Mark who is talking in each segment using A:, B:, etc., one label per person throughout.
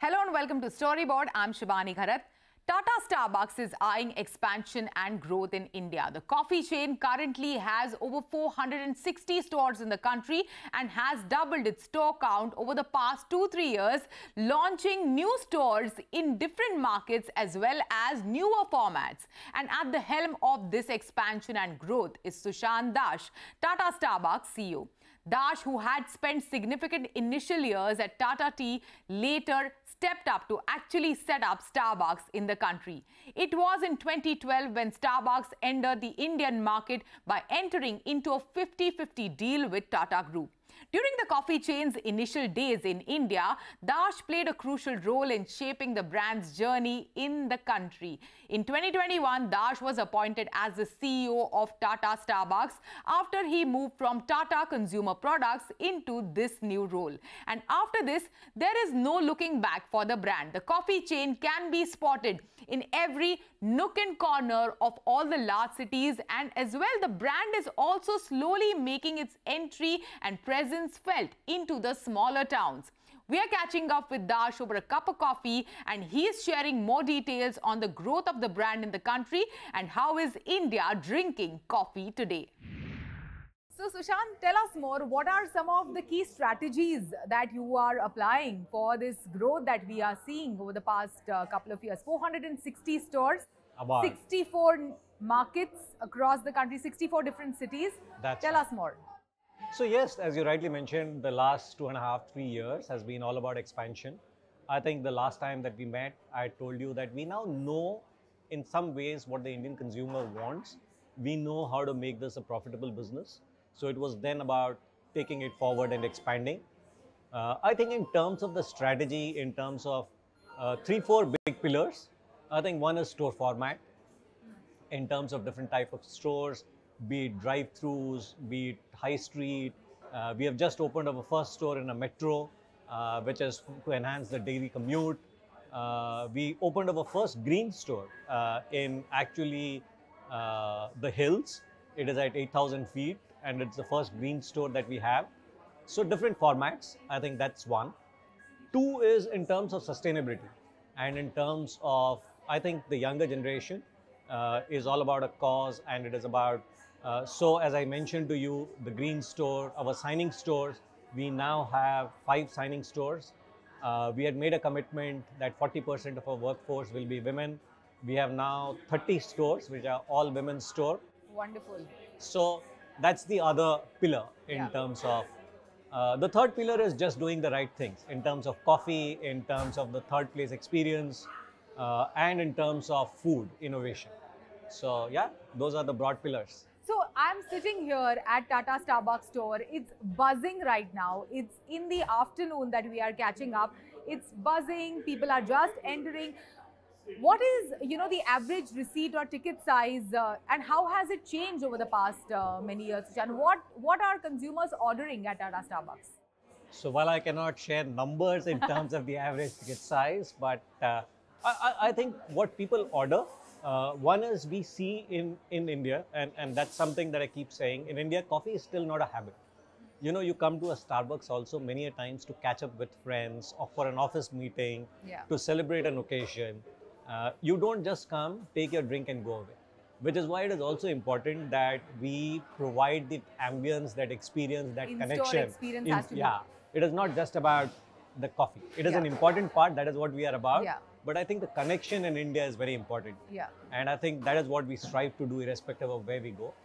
A: Hello and welcome to Storyboard. I'm Shibani Gharat. Tata Starbucks is eyeing expansion and growth in India. The coffee chain currently has over 460 stores in the country and has doubled its store count over the past 2-3 years, launching new stores in different markets as well as newer formats. And at the helm of this expansion and growth is Sushant Dash, Tata Starbucks CEO. Dash, who had spent significant initial years at Tata Tea, later stepped up to actually set up Starbucks in the country. It was in 2012 when Starbucks entered the Indian market by entering into a 50-50 deal with Tata Group. During the coffee chain's initial days in India, Dash played a crucial role in shaping the brand's journey in the country. In 2021, Dash was appointed as the CEO of Tata Starbucks after he moved from Tata Consumer Products into this new role. And after this, there is no looking back for the brand. The coffee chain can be spotted in every nook and corner of all the large cities, and as well the brand is also slowly making its entry and presence felt into the smaller towns. We are catching up with Dash over a cup of coffee and he is sharing more details on the growth of the brand in the country and how is India drinking coffee today. So Sushant, tell us more. What are some of the key strategies that you are applying for this growth that we are seeing over the past couple of years? 460 stores, 64 markets across the country, 64 different cities. Tell us more.
B: So yes, as you rightly mentioned, the last 2.5-3 years has been all about expansion. I think the last time that we met, I told you that we now know in some ways what the Indian consumer wants. We know how to make this a profitable business. So it was then about taking it forward and expanding. I think in terms of the strategy, in terms of 3-4 big pillars, I think one is store format. In terms of different type of stores, be it drive-thrus, be it high street. We have just opened our first store in a metro, which is to enhance the daily commute. We opened our first green store in actually the hills. It is at 8,000 feet and it's the first green store that we have. So different formats, I think that's one. Two is in terms of sustainability and in terms of, I think the younger generation is all about a cause, and it is about, so as I mentioned to you, the green store, our signing stores, we now have 5 signing stores. We had made a commitment that 40% of our workforce will be women. We have now 30 stores, which are all women's store.
A: Wonderful.
B: So that's the other pillar in terms of, the third pillar is just doing the right things in terms of coffee, in terms of the third place experience, and in terms of food innovation. So yeah, those are the broad pillars.
A: So I'm sitting here at Tata Starbucks store. It's buzzing right now. It's in the afternoon that we are catching up. It's buzzing. People are just entering. What is, the average receipt or ticket size and how has it changed over the past many years? And what are consumers ordering at Tata Starbucks?
B: So while I cannot share numbers in terms of the average ticket size, but I think what people order, one is we see in India, and that's something that I keep saying, in India, coffee is still not a habit. You come to a Starbucks also many a times to catch up with friends or for an office meeting, to celebrate an occasion. You don't just come, take your drink and go away. Which is why it is also important that we provide the ambience, that experience, that connection.
A: Experience has to be.
B: It is not just about the coffee. It is an important part. That is what we are about. But I think the connection in India is very important. And I think that is what we strive to do irrespective of where we go.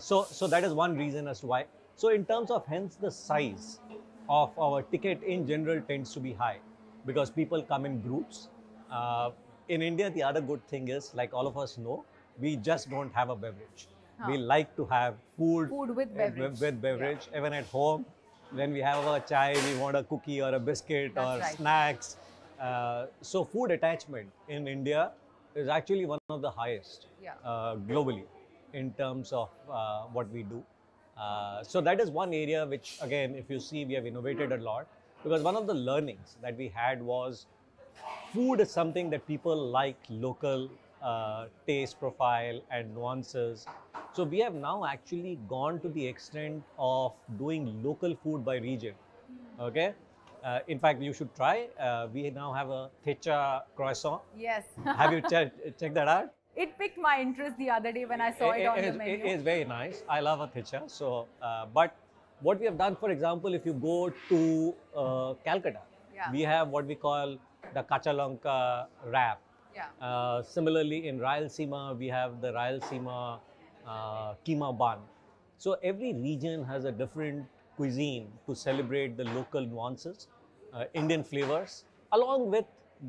B: So that is one reason as to why. So in terms of hence the size of our ticket in general tends to be high because people come in groups. In India, the other good thing is, like all of us know, we just don't have a beverage. We like to have food
A: with beverage.
B: Even at home, when we have our chai, we want a cookie or a biscuit or snacks. So food attachment in India is actually one of the highest globally in terms of what we do. So that is one area which, again, if you see, we have innovated a lot, because one of the learnings that we had was food is something that people like local taste profile and nuances. So we have now actually gone to the extent of doing local food by region. Okay, In fact, you should try. We now have a Thecha croissant.
A: Yes.
B: Have you checked that out?
A: It piqued my interest the other day when I saw it on the menu.
B: It is very nice. I love a Thecha. So, but what we have done, for example, if you go to Calcutta,
A: Yeah.
B: we have what we call the Kachalanka wrap.
A: Yeah.
B: Similarly, in Rayalaseema, we have the Rayalaseema keema bun. So every region has a different cuisine to celebrate the local nuances, Indian flavors, along with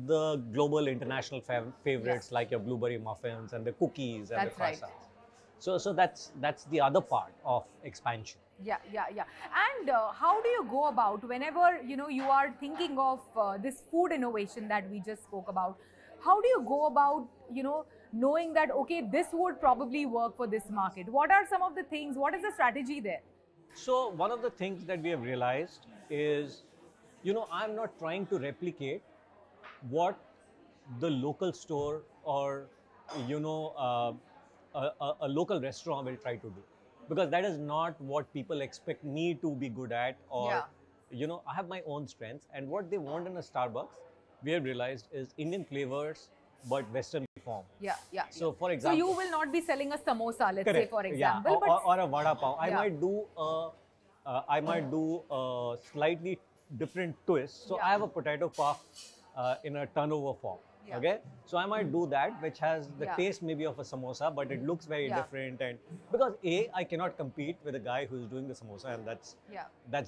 B: the global international favorites
A: Yes.
B: like your blueberry muffins and the cookies and
A: That's
B: the
A: right.
B: croissants. So that's the other part of expansion.
A: Yeah. And how do you go about whenever you are thinking of this food innovation that we just spoke about? How do you go about knowing that okay, this would probably work for this market? What are some of the things? What is the strategy there?
B: So one of the things that we have realized is, I'm not trying to replicate what the local store or a local restaurant will try to do, because that is not what people expect me to be good at, or I have my own strengths, and what they want in a Starbucks, we have realized, is Indian flavors but Western form.
A: Yeah.
B: So for example,
A: so you will not be selling a samosa, let's say, for example,
B: yeah,
A: but
B: or a vada pav. I might do a slightly different twist. So I have a potato puff in a turnover form.
A: Yeah.
B: Okay, so I might do that, which has the
A: Yeah.
B: taste maybe of a samosa, but it looks very different. And because I cannot compete with a guy who is doing the samosa, and that's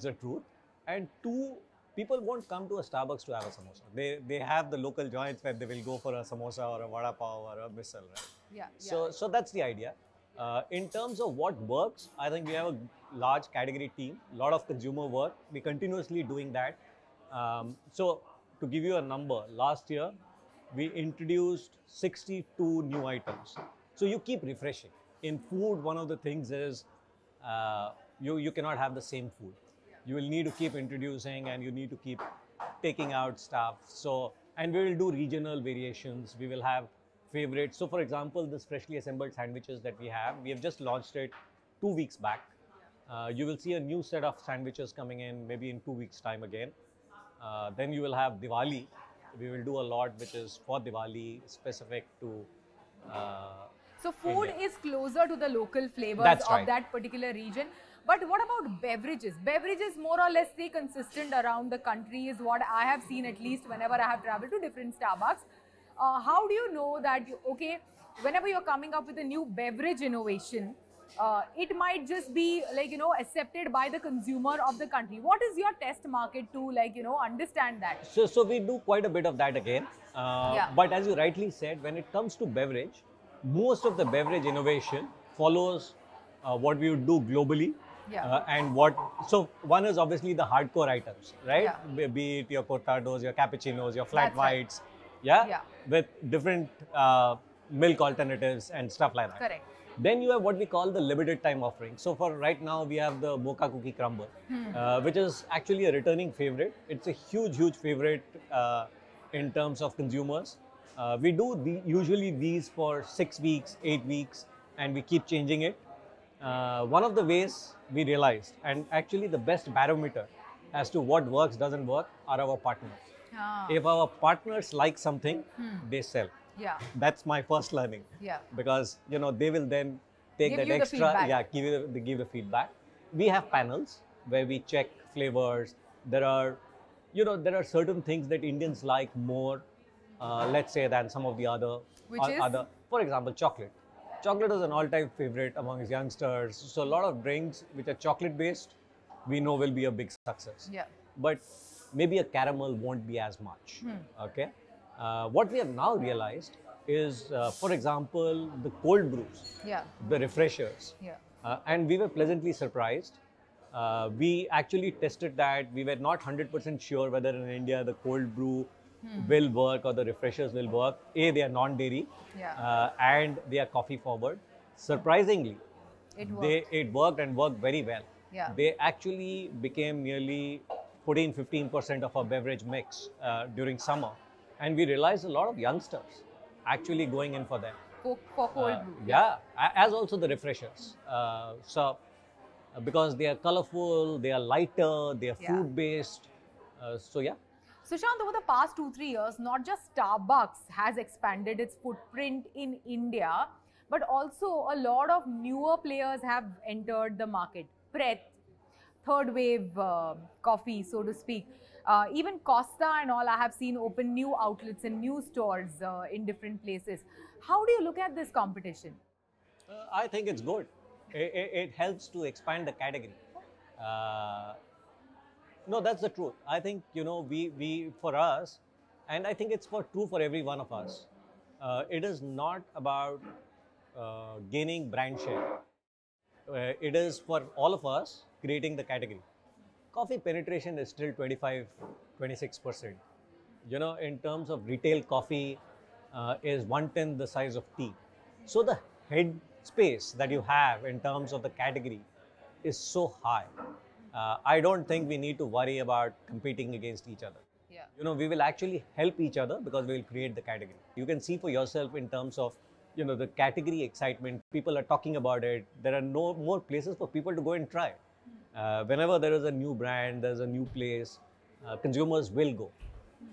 B: the truth. And two, people won't come to a Starbucks to have a samosa. They have the local joints where they will go for a samosa or a vada pav or a misal, right? So that's the idea. In terms of what works, I think we have a large category team, a lot of consumer work. We're continuously doing that. So to give you a number, last year we introduced 62 new items. So you keep refreshing. In food, one of the things is you cannot have the same food. You will need to keep introducing, and you need to keep taking out stuff. So, and we will do regional variations. We will have favorites. So for example, this freshly assembled sandwiches that we have just launched it 2 weeks back. You will see a new set of sandwiches coming in maybe in 2 weeks time again. Then you will have Diwali. We will do a lot which is for Diwali, specific to
A: so food
B: India.
A: is closer to the local flavors
B: That's
A: of
B: right.
A: that particular region. But what about beverages? Beverages more or less stay consistent around the country is what I have seen, at least whenever I have traveled to different Starbucks. How do you know that, okay, whenever you're coming up with a new beverage innovation, it might just be accepted by the consumer of the country? What is your test market to understand that?
B: So we do quite a bit of that again. But as you rightly said, when it comes to beverage, most of the beverage innovation follows what we would do globally. So one is obviously the hardcore items, right? Be it your cortados, your cappuccinos, your flat whites, with different milk alternatives and stuff like that.
A: Correct.
B: Then you have what we call the limited time offering. So for right now, we have the mocha cookie crumble, which is actually a returning favorite. It's a huge favorite in terms of consumers. We do usually these for 6 weeks, 8 weeks, and we keep changing it. One of the ways we realized, and actually the best barometer as to what works, doesn't work, are our partners. If our partners like something, they sell. That's my first learning. Because they will then take
A: Give
B: that
A: you the
B: extra,
A: feedback.
B: give the feedback. We have panels where we check flavors. There are certain things that Indians like more, let's say, than some of the other.
A: Which is?
B: For example, chocolate. Chocolate is an all-time favorite amongst youngsters. So a lot of drinks which are chocolate-based, we know will be a big success. But maybe a caramel won't be as much. Okay. What we have now realized is, for example, the cold brews, the refreshers. And we were pleasantly surprised. We actually tested that. We were not 100% sure whether in India the cold brew will work or the refreshers will work. They are non-dairy and they are coffee forward. Surprisingly, it worked and worked very well. They actually became nearly 14-15% of our beverage mix during summer. And we realized a lot of youngsters actually going in for them.
A: For cold brew.
B: As also the refreshers. Because they are colorful, they are lighter, they are food-based. So yeah.
A: Sushant, over the past 2-3 years, not just Starbucks has expanded its footprint in India, but also a lot of newer players have entered the market. Pret, third wave coffee, so to speak. Even Costa and all, I have seen open new outlets and new stores in different places. How do you look at this competition?
B: I think it's good. It helps to expand the category. Uh, no, that's the truth. I think, we for us, and I think it's true for every one of us. It is not about gaining brand share. It is for all of us creating the category. Coffee penetration is still 25, 26%. In terms of retail coffee, is 1/10 the size of tea. So the head space that you have in terms of the category is so high. I don't think we need to worry about competing against each other.
A: Yeah.
B: We will actually help each other because we will create the category. You can see for yourself in terms of, the category excitement. People are talking about it. There are no more places for people to go and try. Whenever there is a new brand, there's a new place, consumers will go.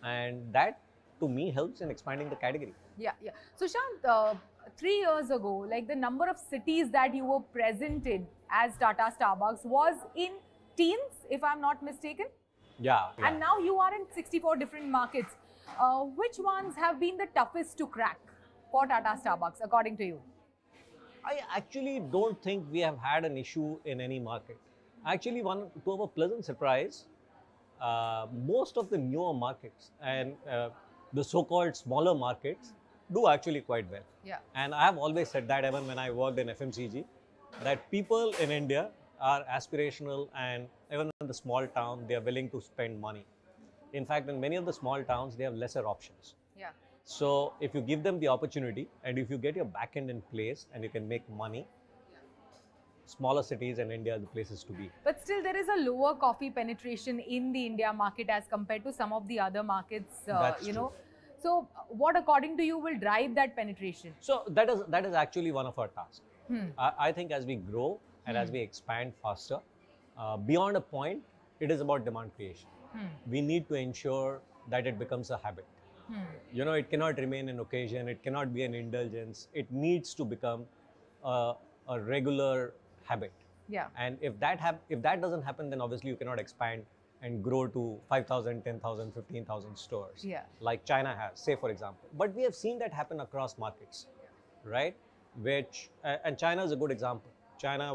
B: And that, to me, helps in expanding the category.
A: Yeah, yeah. So, Shant, 3 years ago, like the number of cities that you were present in as Tata Starbucks was in teens, if I'm not mistaken.
B: Yeah.
A: And now you are in 64 different markets. Which ones have been the toughest to crack for Tata Starbucks, according to you?
B: I actually don't think we have had an issue in any market. Actually, to our pleasant surprise, most of the newer markets and the so-called smaller markets do actually quite well.
A: Yeah.
B: And I have always said that even when I worked in FMCG, that people in India are aspirational, and even in the small town, they are willing to spend money. In fact, in many of the small towns, they have lesser options.
A: Yeah.
B: So if you give them the opportunity, and if you get your back end in place and you can make money, smaller cities in India are the places to be.
A: But still, there is a lower coffee penetration in the India market as compared to some of the other markets,
B: That's
A: you
B: true.
A: know. So, what according to you will drive that penetration?
B: So that is actually one of our tasks. I think as we grow and as we expand faster, beyond a point, it is about demand creation. We need to ensure that it becomes a habit. It cannot remain an occasion. It cannot be an indulgence. It needs to become a regular habit.
A: Yeah.
B: And if that doesn't happen, then obviously you cannot expand and grow to 5,000, 10,000, 15,000 stores,
A: Yeah.
B: like China has, say for example. But we have seen that happen across markets, right? And China is a good example. China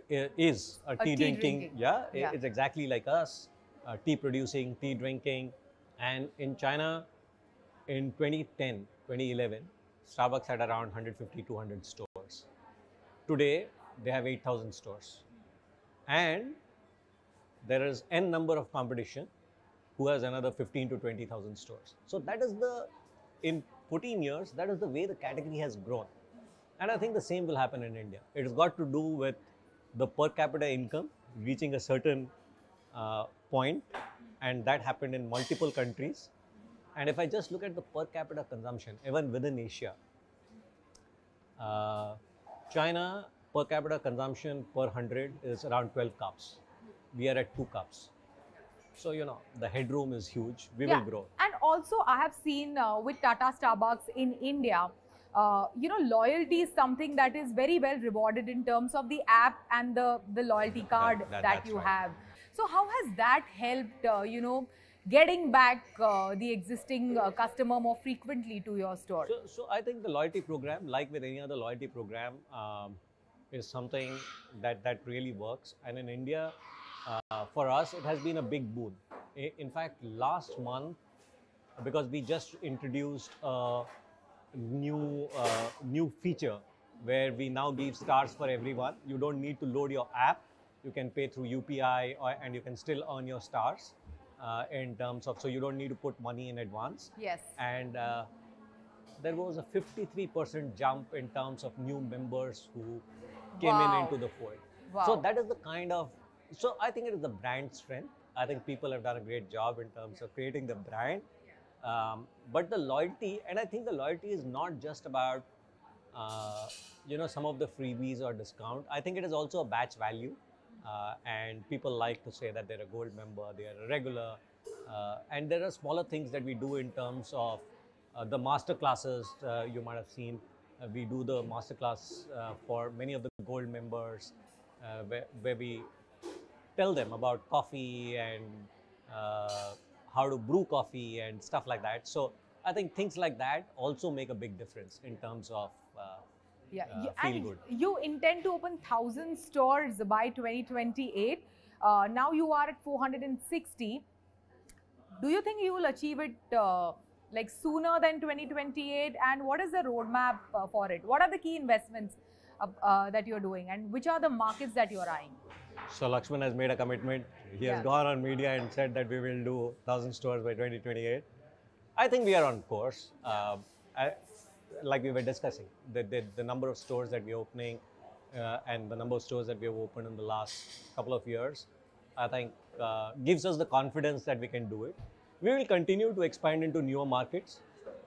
B: is a tea drinking. Yeah,
A: Yeah.
B: it's exactly like us, tea producing, tea drinking. And in China, in 2010, 2011, Starbucks had around 150, 200 stores. Today, they have 8,000 stores. And there is N number of competition who has another 15 to 20,000 stores. So that is in 14 years, that is the way the category has grown. And I think the same will happen in India. It has got to do with the per capita income reaching a certain point, and that happened in multiple countries. And if I just look at the per capita consumption, even within Asia, China per capita consumption per 100 is around 12 cups. We are at 2 cups. So, the headroom is huge. We will grow.
A: And also, I have seen with Tata Starbucks in India, loyalty is something that is very well rewarded in terms of the app and the loyalty card that you have. So how has that helped, getting back the existing customer more frequently to your store?
B: So I think the loyalty program, like with any other loyalty program, is something that really works. And in India, for us, it has been a big boon. In fact, last month, because we just introduced a new feature where we now give stars for everyone. You don't need to load your app. You can pay through UPI, and you can still earn your stars in terms of, so you don't need to put money in advance.
A: Yes.
B: And there was a 53% jump in terms of new members who came into the fold.
A: Wow.
B: So that is the kind of, so I think it is the brand strength. I think people have done a great job in terms of creating the brand. But the loyalty, and I think the loyalty is not just about, some of the freebies or discount. I think it is also a batch value. and people like to say that they're a gold member, they are a regular, and there are smaller things that we do in terms of the master classes. You might have seen we do the master class for many of the gold members, where we tell them about coffee and uh, how to brew coffee and stuff like that. So I think things like that also make a big difference in terms of
A: Yeah,
B: feel
A: and
B: good.
A: you intend to open 1,000 stores by 2028. Now you are at 460. Do you think you will achieve it like sooner than 2028? And what is the roadmap for it? What are the key investments that you're doing, and which are the markets that you're eyeing?
B: So Lakshman has made a commitment. He has
A: Yeah.
B: gone on media and said that we will do 1,000 stores by 2028. I think we are on course. Like we were discussing, the number of stores that we're opening and the number of stores that we have opened in the last couple of years, I think gives us the confidence that we can do it. We will continue to expand into newer markets,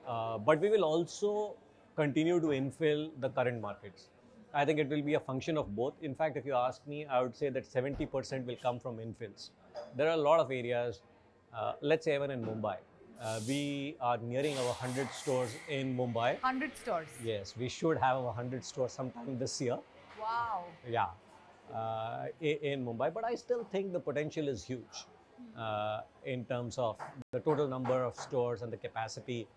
B: but we will also continue to infill the current markets. I think it will be a function of both. In fact, if you ask me, I would say that 70% will come from infills. There are a lot of areas, let's say even in Mumbai, we are nearing our 100 stores in Mumbai.
A: 100 stores.
B: Yes, we should have our 100 stores sometime this year.
A: Wow.
B: Yeah, in Mumbai. But I still think the potential is huge in terms of the total number of stores and the capacity.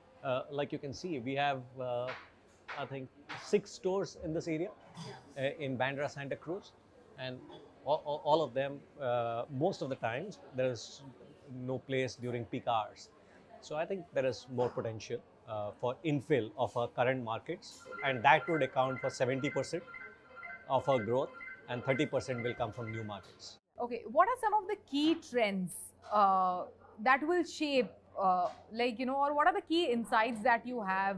B: Like you can see, we have, I think, 6 stores in this area in Bandra, Santa Cruz. And all of them, most of the times, there is no place during peak hours. So I think there is more potential for infill of our current markets, and that would account for 70% of our growth, and 30% will come from new markets.
A: Okay, what are some of the key trends that will shape, or what are the key insights that you have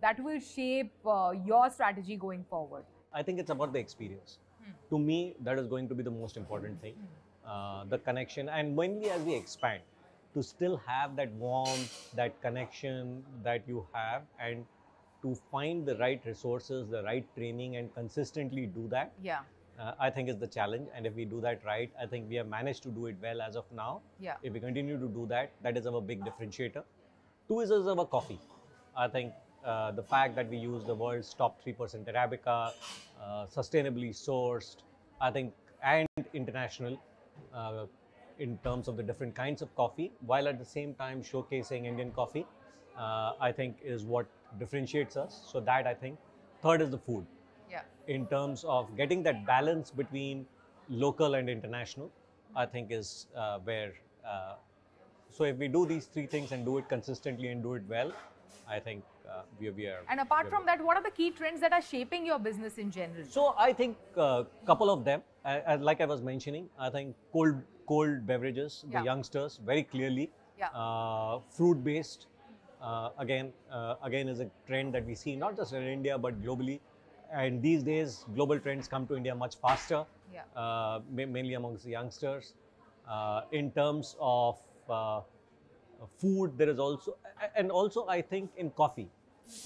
A: that will shape your strategy going forward?
B: I think it's about the experience. To me, that is going to be the most important thing. The connection, and mainly as we expand, to still have that warmth, that connection that you have, and to find the right resources, the right training, and consistently do that.
A: Yeah.
B: I think is the challenge, and if we do that right, I think we have managed to do it well as of now.
A: Yeah.
B: If we continue to do that, that is our big differentiator. 2 is our coffee. I think the fact that we use the world's top 3% Arabica, sustainably sourced, I think, and international uh, in terms of the different kinds of coffee, while at the same time showcasing Indian coffee, I think is what differentiates us. So that, I think. Third is the food.
A: Yeah.
B: In terms of getting that balance between local and international, I think is where. So if we do these 3 things and do it consistently and do it well, I think we are.
A: And apart from that, what are the key trends that are shaping your business in general?
B: So I think a couple of them, like I was mentioning, I think cold beverages,
A: Yeah.
B: the youngsters very clearly,
A: Yeah.
B: fruit based. Again is a trend that we see not just in India but globally. And these days, global trends come to India much faster,
A: Yeah.
B: mainly amongst the youngsters. In terms of food, there is also, and also I think in coffee,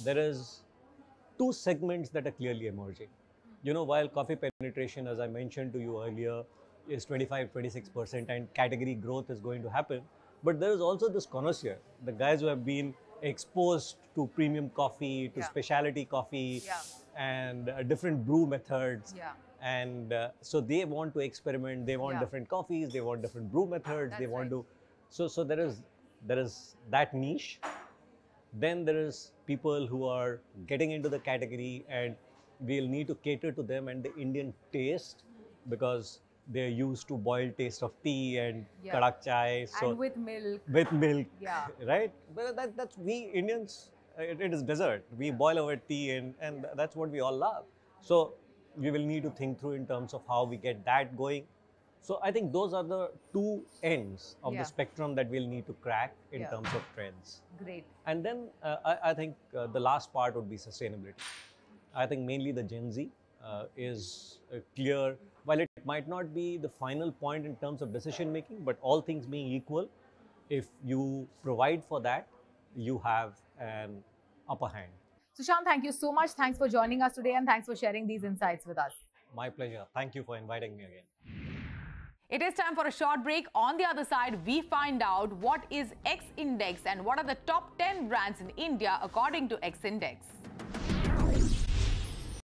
B: there is 2 segments that are clearly emerging. You know, while coffee penetration, as I mentioned to you earlier, is 25-26% and category growth is going to happen, but there is also this connoisseur, the guys who have been exposed to premium coffee, to
A: Yeah.
B: specialty coffee,
A: Yeah.
B: and different brew methods.
A: Yeah.
B: And so they want to experiment, they want
A: Yeah.
B: different coffees, they want different brew methods, they
A: That's
B: want
A: right.
B: to. So there is that niche. Then there is people who are getting into the category, and we'll need to cater to them and the Indian taste, because they're used to boiled taste of tea and
A: Yeah.
B: kadak chai. So
A: And with milk.
B: with milk,
A: Yeah.
B: right? But that's we Indians. It is dessert. We boil our tea, and that's what we all love. So we will need to think through in terms of how we get that going. So I think those are the 2 ends of
A: Yeah.
B: the spectrum that we'll need to crack in
A: Yeah.
B: terms of trends.
A: Great.
B: And then I think the last part would be sustainability. I think mainly the Gen Z is clear. While it might not be the final point in terms of decision making, but all things being equal, if you provide for that, you have an upper hand.
A: Sushant, thank you so much. Thanks for joining us today, and thanks for sharing these insights with us.
B: My pleasure. Thank you for inviting me again.
A: It is time for a short break. On the other side, we find out what is X Index and what are the top 10 brands in India according to X Index.